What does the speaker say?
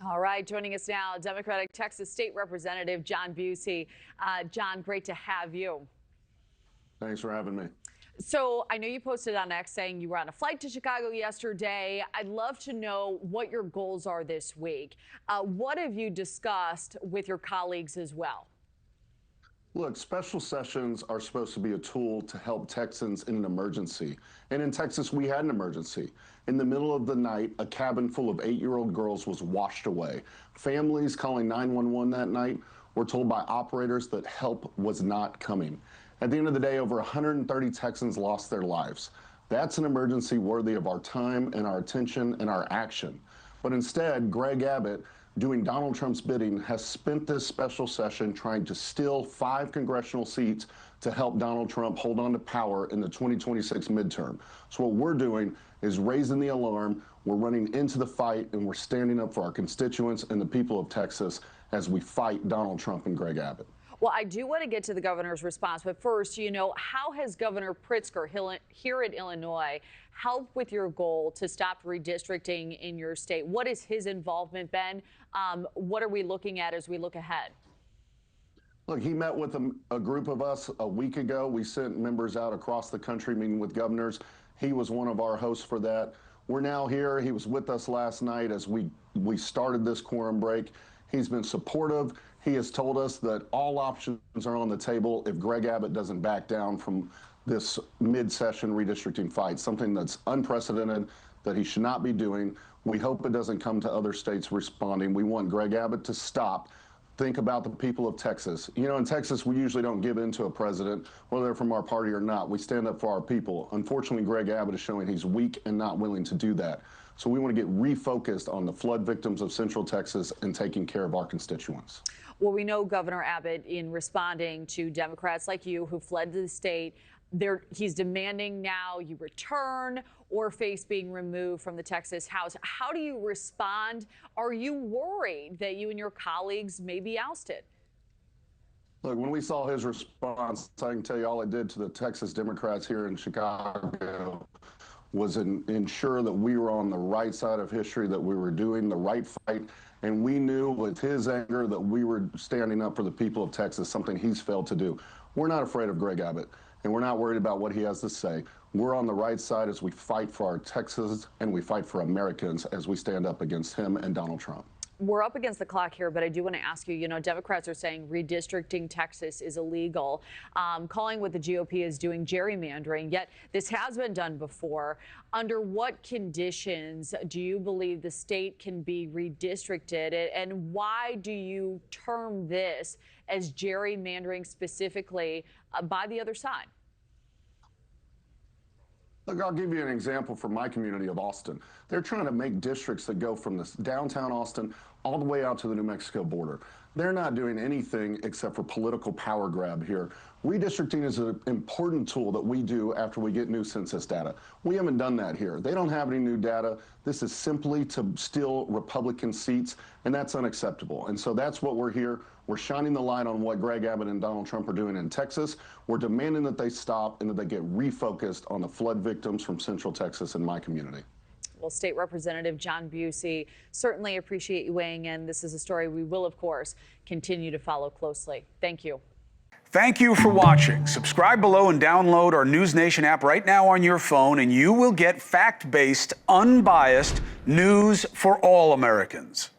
All right, joining us now, Democratic Texas State Representative John Bucy. John, great to have you. Thanks for having me. So I know you posted on X saying you were on a flight to Chicago yesterday. I'd love to know what your goals are this week. What have you discussed with your colleagues as well? Look, special sessions are supposed to be a tool to help Texans in an emergency. And in Texas, we had an emergency. In the middle of the night, a cabin full of 8-year-old girls was washed away. Families calling 911 that night were told by operators that help was not coming. At the end of the day, over 130 Texans lost their lives. That's an emergency worthy of our time and our attention and our action. But instead, Greg Abbott, doing Donald Trump's bidding, has spent this special session trying to steal 5 congressional seats to help Donald Trump hold on to power in the 2026 midterm. So what we're doing is raising the alarm. We're running into the fight, and we're standing up for our constituents and the people of Texas as we fight Donald Trump and Greg Abbott. Well, I do want to get to the governor's response, but first, how has Governor Pritzker here in Illinois helped with your goal to stop redistricting in your state? What has his involvement been? What are we looking at as we look ahead? Look, he met with a group of us a week ago. We sent members out across the country meeting with governors. He was one of our hosts for that. We're now here. He was with us last night as we started this quorum break. He's been supportive. He has told us that all options are on the table if Greg Abbott doesn't back down from this mid-session redistricting fight, something that's unprecedented, that he should not be doing. We hope it doesn't come to other states responding. We want Greg Abbott to stop. Think about the people of Texas. In Texas, we usually don't give in to a president, whether they're from our party or not. We stand up for our people. Unfortunately, Greg Abbott is showing he's weak and not willing to do that. So we want to get refocused on the flood victims of Central Texas and taking care of our constituents. Well, we know Governor Abbott, in responding to Democrats like you who fled to the state, he's demanding now you return or face being removed from the Texas House. How do you respond? Are you worried that you and your colleagues may be ousted? Look, when we saw his response, I can tell you all it did to the Texas Democrats here in Chicago was ensure that we were on the right side of history, that we were doing the right fight. And we knew with his anger that we were standing up for the people of Texas, something he's failed to do. We're not afraid of Greg Abbott, and we're not worried about what he has to say. We're on the right side as we fight for our Texas and we fight for Americans as we stand up against him and Donald Trump. We're up against the clock here, but I do want to ask you, Democrats are saying redistricting Texas is illegal, calling what the GOP is doing gerrymandering, yet this has been done before. Under what conditions do you believe the state can be redistricted, and why do you term this as gerrymandering specifically by the other side? Look, I'll give you an example from my community of Austin. They're trying to make districts that go from this downtown Austin all the way out to the New Mexico border. They're not doing anything except for political power grab here. Redistricting is an important tool that we do after we get new census data. We haven't done that here. They don't have any new data. This is simply to steal Republican seats, and that's unacceptable. And so that's what we're here. We're shining the light on what Greg Abbott and Donald Trump are doing in Texas. We're demanding that they stop and that they get refocused on the flood victims from Central Texas and my community. Well, State Representative John Bucy, certainly appreciate you weighing in. This is a story we will, of course, continue to follow closely. Thank you. Thank you for watching. Subscribe below and download our NewsNation app right now on your phone, and you will get fact-based, unbiased news for all Americans.